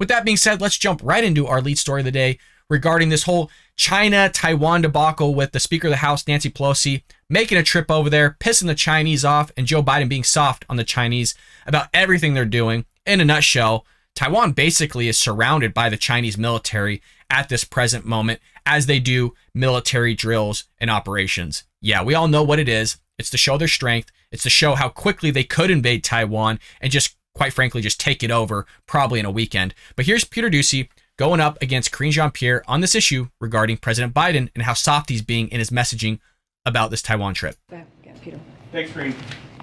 with that being said, let's jump right into our lead story of the day regarding this whole China-Taiwan debacle with the Speaker of the House, Nancy Pelosi, making a trip over there, pissing the Chinese off, and Joe Biden being soft on the Chinese about everything they're doing. In a nutshell, Taiwan basically is surrounded by the Chinese military at this present moment as they do military drills and operations. Yeah, we all know what it is. It's to show their strength. It's to show how quickly they could invade Taiwan and just, quite frankly, just take it over probably in a weekend. But here's Peter Doocy going up against Karine Jean-Pierre on this issue regarding President Biden and how soft he's being in his messaging about this Taiwan trip. Yeah, Peter. Thanks, Karine.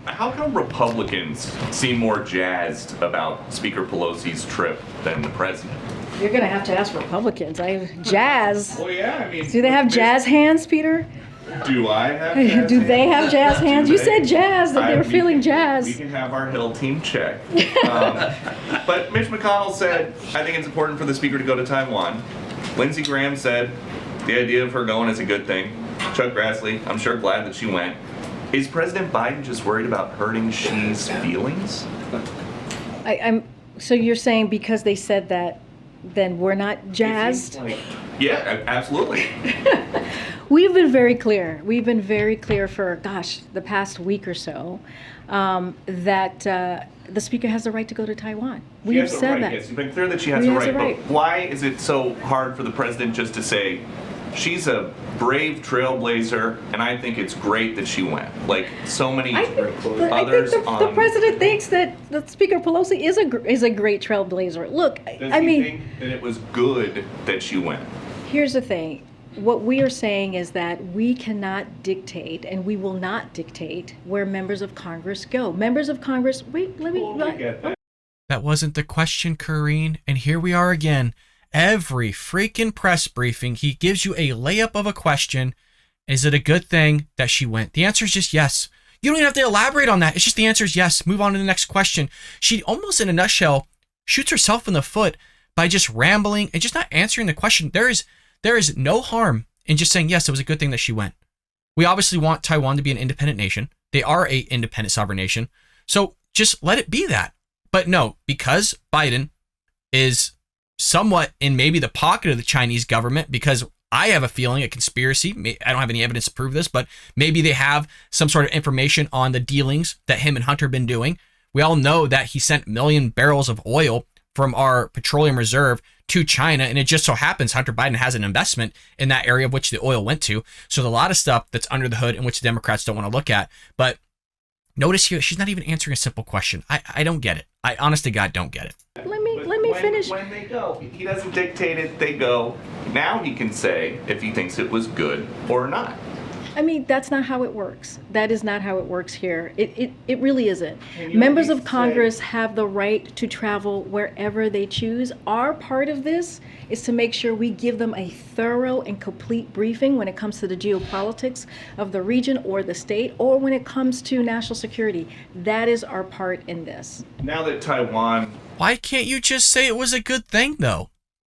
How come Republicans seem more jazzed about Speaker Pelosi's trip than the president? You're going to have to ask Republicans. Jazz. Well, yeah, I mean... Do they have jazz hands, Peter? Do I have jazz Do they have jazz hands? You said jazz, that they were feeling We jazz. can have our Hill team check. But Mitch McConnell said, I think it's important for the speaker to go to Taiwan. Lindsey Graham said, the idea of her going is a good thing. Chuck Grassley, I'm sure glad that she went. Is President Biden just worried about hurting Xi's feelings? So you're saying because they said that, then we're not jazzed? Yeah, absolutely. We've been very clear. We've been very clear for, the past week or so, that the speaker has the right to go to Taiwan. We've said that. Yes, you've been clear that she has the right. But why is it so hard for the president just to say, she's a brave trailblazer, and I think it's great that she went? Like so many others. The president thinks that Speaker Pelosi is a great trailblazer. Look, Does he think that it was good that she went? Here's the thing. What we are saying is that we cannot dictate, and we will not dictate, where members of Congress go. Members of Congress, That wasn't the question, Karine, and here we are again. Every freaking press briefing, he gives you a layup of a question. Is it a good thing that she went? The answer is just yes. You don't even have to elaborate on that. It's just the answer is yes. Move on to the next question. She almost, in a nutshell, shoots herself in the foot by just rambling and just not answering the question. There is no harm in just saying, yes, it was a good thing that she went. We obviously want Taiwan to be an independent nation. They are an independent sovereign nation. So just let it be that. But no, because Biden is somewhat in maybe the pocket of the Chinese government, because I have a feeling, a conspiracy, I don't have any evidence to prove this, but maybe they have some sort of information on the dealings that him and Hunter have been doing. We all know that he sent 1 million barrels of oil from our petroleum reserve to China, and it just so happens Hunter Biden has an investment in that area of which the oil went to. So there's a lot of stuff that's under the hood in which the Democrats don't want to look at. But notice here, she's not even answering a simple question. I don't get it. I honest to God don't get it. Let me finish. When they go, he doesn't dictate it, they go. Now he can say if he thinks it was good or not. I mean, that's not how it works. That is not how it works here. It really isn't. Members of Congress have the right to travel wherever they choose. Our part of this is to make sure we give them a thorough and complete briefing when it comes to the geopolitics of the region or the state, or when it comes to national security. That is our part in this. Now that Taiwan... Why can't you just say it was a good thing, though?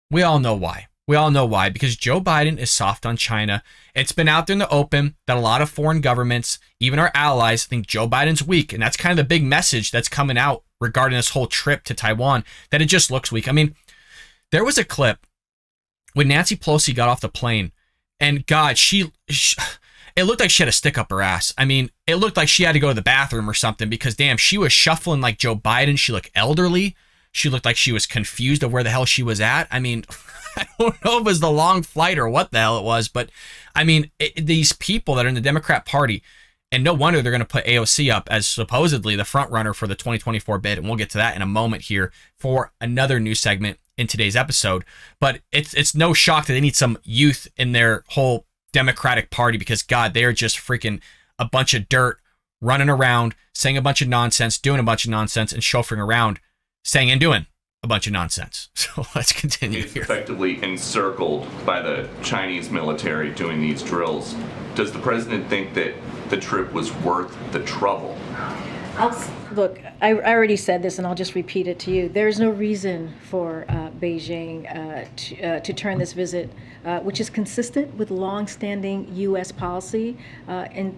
We all know why. We all know why, because Joe Biden is soft on China. It's been out there in the open that a lot of foreign governments, even our allies, think Joe Biden's weak. And that's kind of the big message that's coming out regarding this whole trip to Taiwan, that it just looks weak. I mean, there was a clip when Nancy Pelosi got off the plane, and God, it looked like she had a stick up her ass. I mean, it looked like she had to go to the bathroom or something, because damn, she was shuffling like Joe Biden. She looked elderly. She looked like she was confused of where the hell she was at. I mean, I don't know if it was the long flight or what the hell it was, but I mean, these people that are in the Democrat Party, and no wonder they're going to put AOC up as supposedly the front runner for the 2024 bid, and we'll get to that in a moment here for another news segment in today's episode. But it's no shock that they need some youth in their whole Democratic Party, because God, they are just freaking a bunch of dirt running around, saying a bunch of nonsense, doing a bunch of nonsense, and chauffeuring around, saying and doing a bunch of nonsense. So let's continue here. Effectively encircled by the Chinese military doing these drills. Does the president think that the trip was worth the trouble? Look, I already said this, and I'll just repeat it to you. There's no reason for Beijing to turn this visit, which is consistent with long-standing U.S. policy,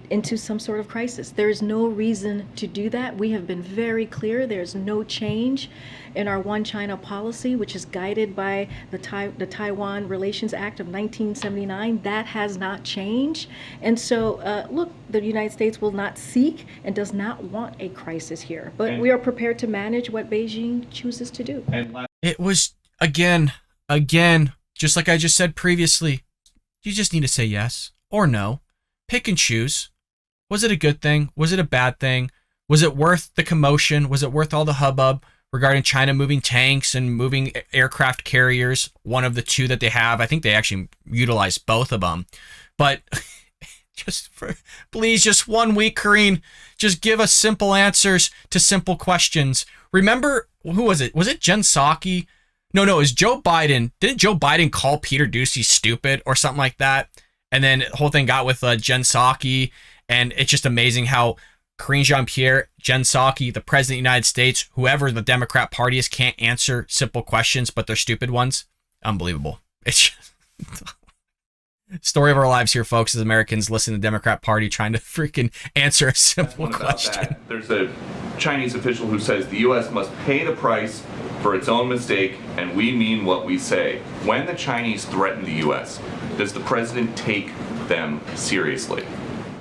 into some sort of crisis. There is no reason to do that. We have been very clear. There's no change in our One China policy, which is guided by the Taiwan Relations Act of 1979. That has not changed. And so, look, the United States will not seek and does not want a crisis here. But we are prepared to manage what Beijing chooses to do. It was, again, just like I just said previously, you just need to say yes or no. Pick and choose. Was it a good thing? Was it a bad thing? Was it worth the commotion? Was it worth all the hubbub regarding China moving tanks and moving aircraft carriers? One of the two that they have. I think they actually utilize both of them. But please, just 1 week, Karine, just give us simple answers to simple questions. Remember, who was it? Was it Jen Psaki? No, it was Joe Biden. Didn't Joe Biden call Peter Doocy stupid or something like that? And then the whole thing got with Jen Psaki, and it's just amazing how Karine Jean-Pierre, Jen Psaki, the president of the United States, whoever the Democrat Party is, can't answer simple questions, but they're stupid ones. Unbelievable. It's just story of our lives here, folks, as Americans listen to the Democrat Party trying to freaking answer a simple question. There's a Chinese official who says the U.S. must pay the price for its own mistake, and we mean what we say. When the Chinese threaten the U.S., does the president take them seriously?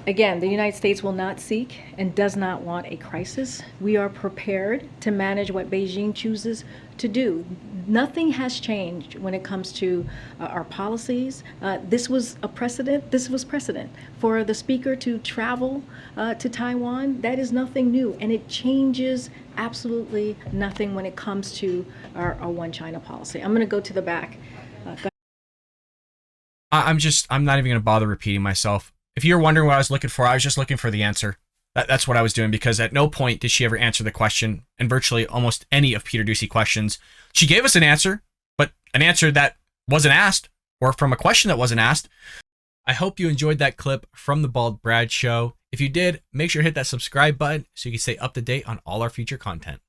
Again, the United States will not seek and does not want a crisis. We are prepared to manage what Beijing chooses to do. Nothing has changed when it comes to our policies. This was a precedent. This was precedent for the speaker to travel to Taiwan. That is nothing new, and it changes absolutely nothing when it comes to our One China policy. I'm going to go to the back. I'm not even going to bother repeating myself. If you're wondering what I was looking for, I was just looking for the answer. That's what I was doing, because at no point did she ever answer the question, and virtually almost any of Peter Doocy questions. She gave us an answer, but an answer that wasn't asked, or from a question that wasn't asked. I hope you enjoyed that clip from the Bald Brad Show. If you did, make sure to hit that subscribe button so you can stay up to date on all our future content.